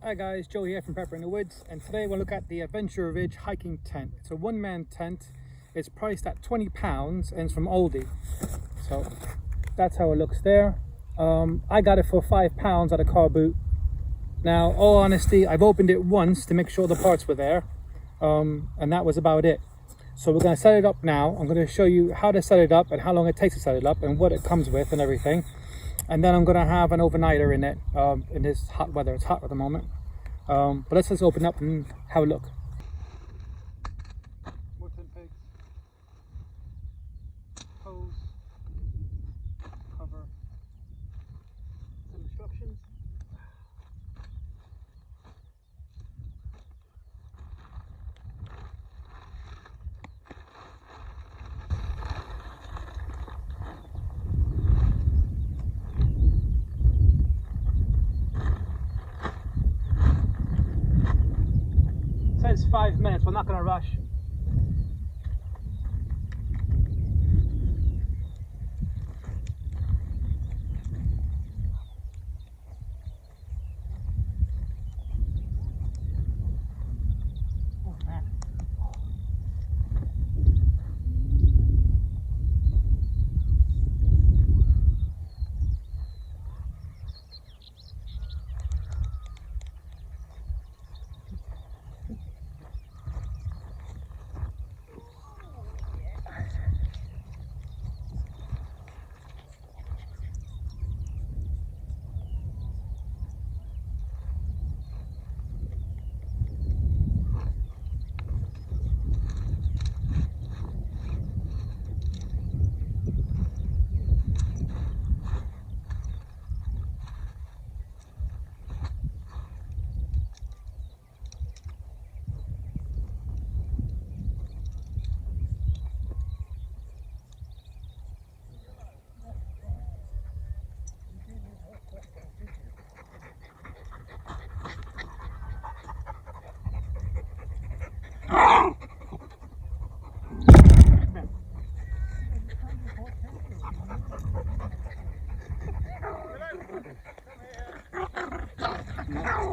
Hi guys, Joe here from Pepper in the Woods, and today we'll look at the Adventuridge hiking tent. It's a one-man tent. It's priced at £20 and it's from Aldi. So that's how it looks there. I got it for £5 at a car boot. Now, all honesty, I've opened it once to make sure the parts were there, and that was about it. So we're going to set it up now. I'm going to show you how to set it up and how long it takes to set it up and what it comes with and everything. And then I'm going to have an overnighter in it in this hot weather. It's hot at the moment. But let's just open up and have a look. More tent pegs. Hose. Cover. Some instructions. It says 5 minutes, we're not going to rush. Oh man.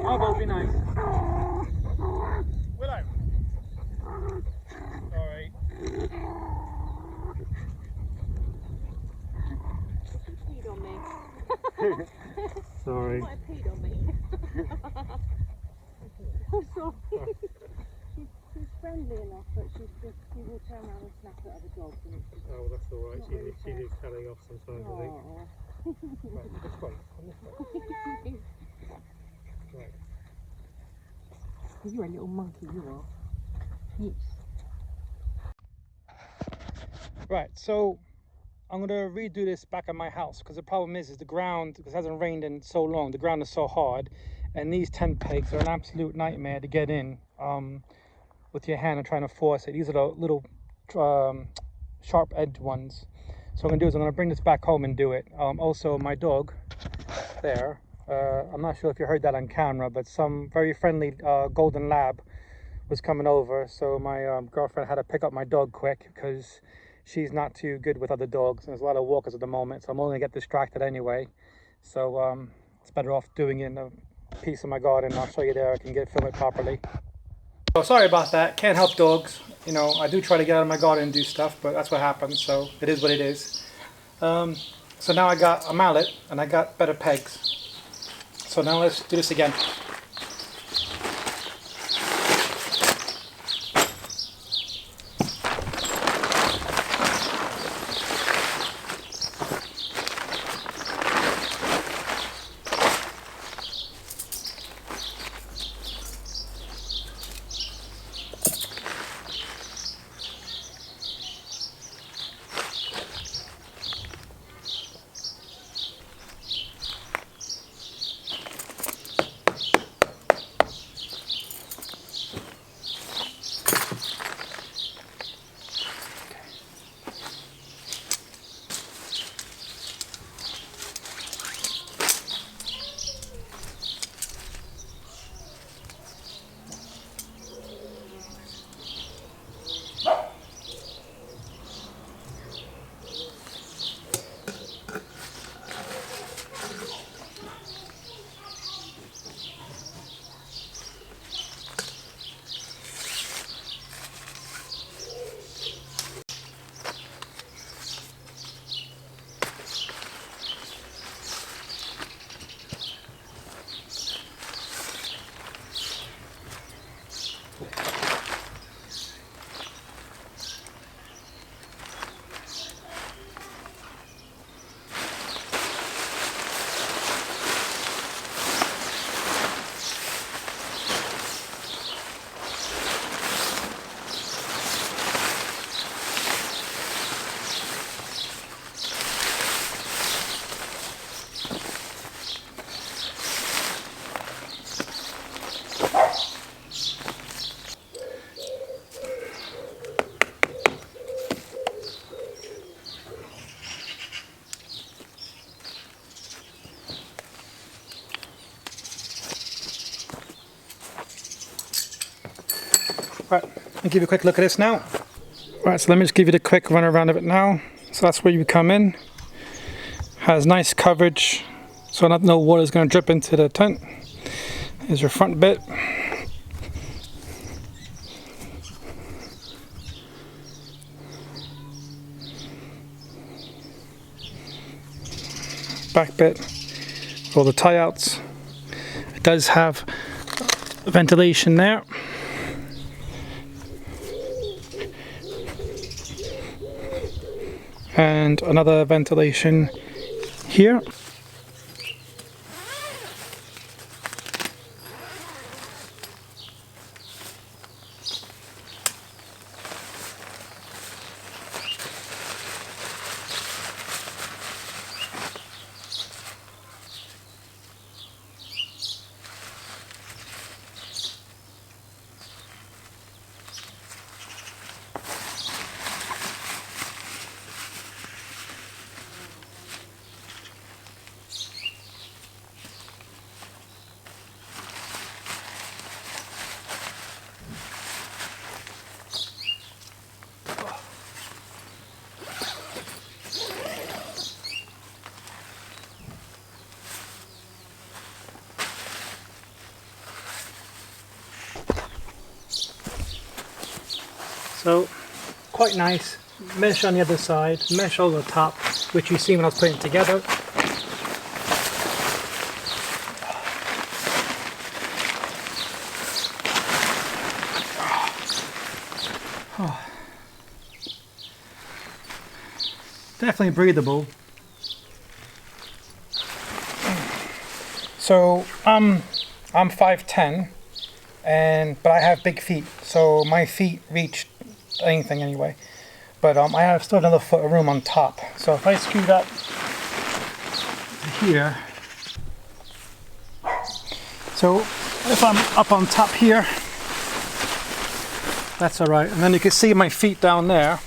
Oh, that would be nice. Willow. Sorry. You peed on me. Sorry. You might have peed on me. I'm sorry. She's friendly enough, but she will turn around and snap at other dogs. And it's just Oh, that's alright. Not She really needs telling off sometimes, I think. Right, this way. On this way. Right. You're a little monkey, you are. Yes. Right, so I'm going to redo this back at my house because the problem is the ground, because it hasn't rained in so long, the ground is so hard, and these tent pegs are an absolute nightmare to get in with your hand and trying to force it. These are the little sharp edged ones. So what I'm going to do is I'm going to bring this back home and do it. Also, my dog there, I'm not sure if you heard that on camera, but some very friendly golden lab was coming over, so my girlfriend had to pick up my dog quick because she's not too good with other dogs, and there's a lot of walkers at the moment, so I'm only going to get distracted anyway. So it's better off doing it in a piece of my garden. I'll show you there. I can film it properly. So sorry about that. Can't help dogs. You know, I do try to get out of my garden and do stuff, but that's what happens, so it is what it is. So now I got a mallet and I got better pegs. So now let's do this again. Right, I'll give you a quick look at this now. Right, so let me just give you the quick run around of it now. So that's where you come in. Has nice coverage, so no water is going to drip into the tent. Here's your front bit. Back bit, all the tie outs. It does have ventilation there. And another ventilation here. So, quite nice. Mesh on the other side, mesh over the top, which you see when I was putting it together. Oh. Definitely breathable. So, I'm 5'10", but I have big feet, so my feet reach anything anyway. But I have still another foot of room on top. So if I scoot up to here, so if I'm up on top here, that's all right. And then you can see my feet down there.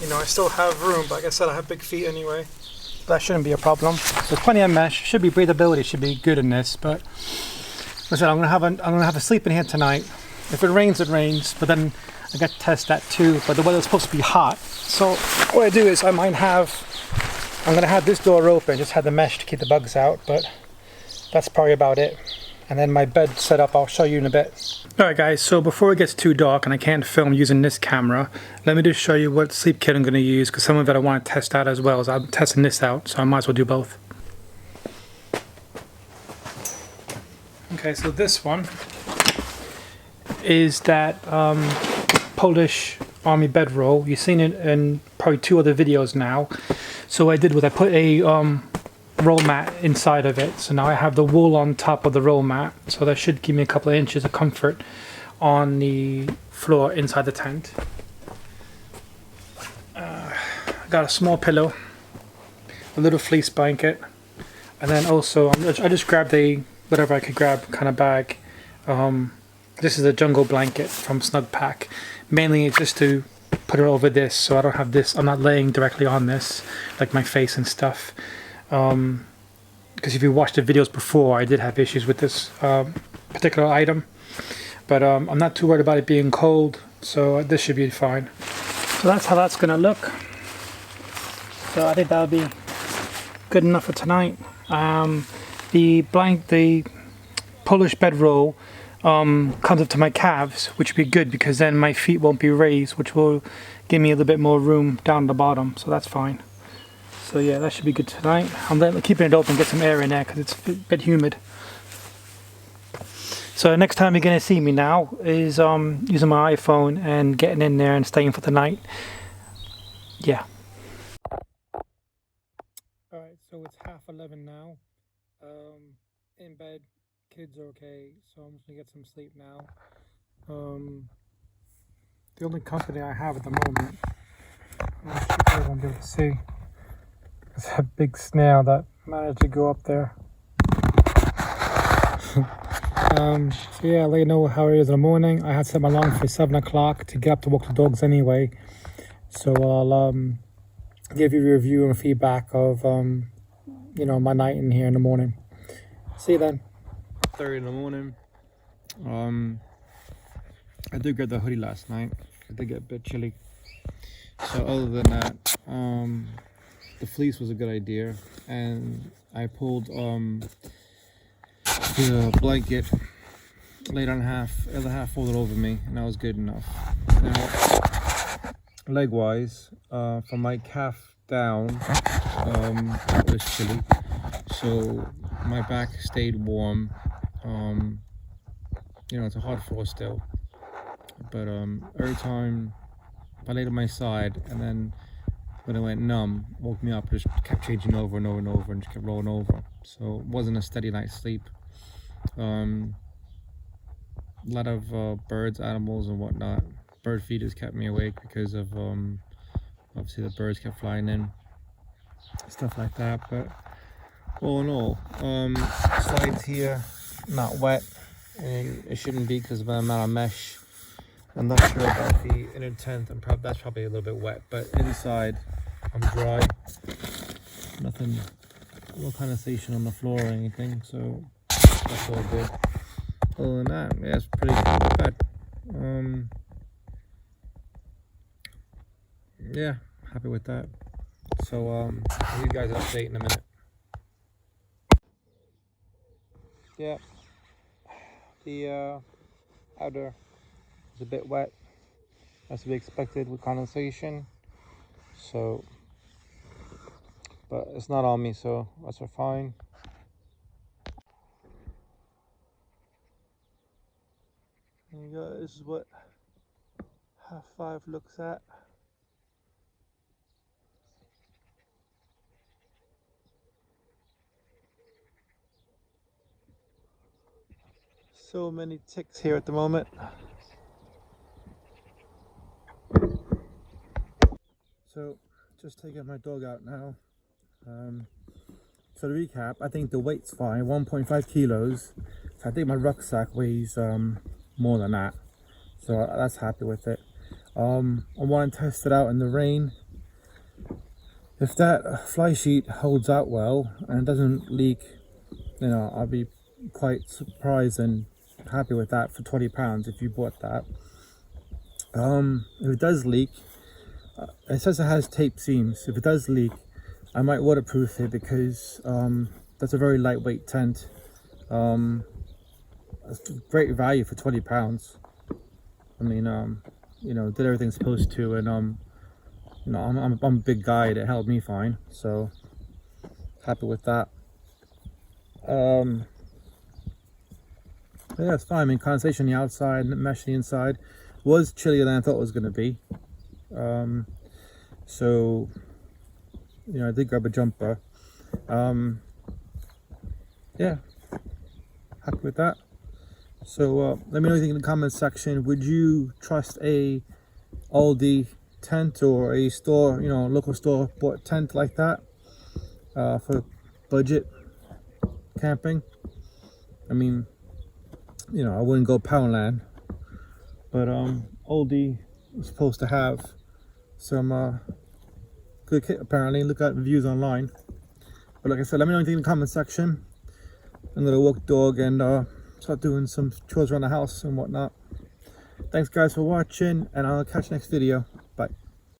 You know, I still have room, but like I said, I have big feet anyway. That shouldn't be a problem. There's plenty of mesh. Should be breathability. Should be good in this. But like I said, I'm gonna have a sleep in here tonight. If it rains, it rains. But then I got to test that too. But the weather's supposed to be hot. So what I do is I'm gonna have this door open. Just have the mesh to keep the bugs out. But that's probably about it. And then my bed set up, I'll show you in a bit. Alright guys, so before it gets too dark and I can't film using this camera, let me just show you what sleep kit I'm going to use, because some of it I want to test out as well, as I'm testing this out, so I might as well do both. Okay, so this one is that Polish army bedroll. You've seen it in probably 2 other videos now. So what I did was I put a roll mat inside of it, so now I have the wool on top of the roll mat, so that should give me a couple of inches of comfort on the floor inside the tent. I got a small pillow, a little fleece blanket, and then also I just grabbed a whatever I could grab kind of bag. This is a jungle blanket from Snug Pack, mainly just to put it over this, so I don't have this, I'm not laying directly on this like my face and stuff. Because if you watched the videos before, I did have issues with this particular item, but I'm not too worried about it being cold, so this should be fine. So that's how that's gonna look. So I think that'll be good enough for tonight. The Polish bedroll comes up to my calves, which would be good because then my feet won't be raised, which will give me a little bit more room down the bottom, so that's fine. So yeah, that should be good tonight. I'm keeping it open, get some air in there because it's a bit humid. So next time you're going to see me now is using my iPhone and getting in there and staying for the night. Yeah. Alright, so it's 11:30 now. In bed, kids are okay, so I'm just going to get some sleep now. The only company I have at the moment, I'm sure you won't be able to see. It's a big snail that managed to go up there. So yeah, I'll let you know how it is in the morning. I had set my alarm for 7 o'clock to get up to walk the dogs anyway. So I'll give you a review and feedback of you know, my night in here in the morning. See you then. 3 in the morning. I did get the hoodie last night. I did get a bit chilly. So other than that, the fleece was a good idea, and I pulled the blanket, laid on half, the other half folded over me, and that was good enough. Now, leg wise, from my calf down, it was chilly, so my back stayed warm. You know, it's a hard floor still, but every time I laid on my side, and then when it went numb, woke me up, just kept changing over and over and over, and just kept rolling over. So it wasn't a steady night's sleep. A lot of birds, animals, and whatnot. Bird feeders kept me awake because of obviously the birds kept flying in, stuff like that. But all in all, slides here not wet. It shouldn't be because of the amount of mesh. I'm not sure about the inner tent. That's probably a little bit wet, but inside I'm dry. Nothing, no condensation on the floor or anything, so that's all good. Other than that, yeah, it's pretty bad. Yeah, happy with that. So I'll give you guys an update in a minute. Yeah, the outer is a bit wet, as to be expected with condensation. So, but it's not on me, so that's fine. There you go. This is what 5:30 looks at. So many ticks here at the moment. So, just taking my dog out now. So to recap, I think the weight's fine, 1.5 kilos. So I think my rucksack weighs more than that. So that's happy with it. I want to test it out in the rain. If that fly sheet holds out well and doesn't leak, you know, I'll be quite surprised and happy with that for £20 if you bought that. If it does leak, it says it has tape seams. If it does leak, I might waterproof it because that's a very lightweight tent. It's great value for £20. I mean, you know, did everything it's supposed to, and you know, I'm a big guy. It held me fine, so happy with that. Yeah, it's fine. I mean, condensation on the outside, mesh on the inside. Was chillier than I thought it was going to be. So, you know, I did grab a jumper. Yeah, happy with that. So let me know what you think in the comments section. Would you trust a Aldi tent or a store, you know, local store bought tent like that for budget camping? I mean, you know, I wouldn't go Poundland, but Aldi is supposed to have some good kit apparently. Look at reviews online. But like I said, let me know what you think in the comment section. I'm gonna walk the dog and start doing some chores around the house and whatnot. Thanks guys for watching, and I'll catch you next video. Bye.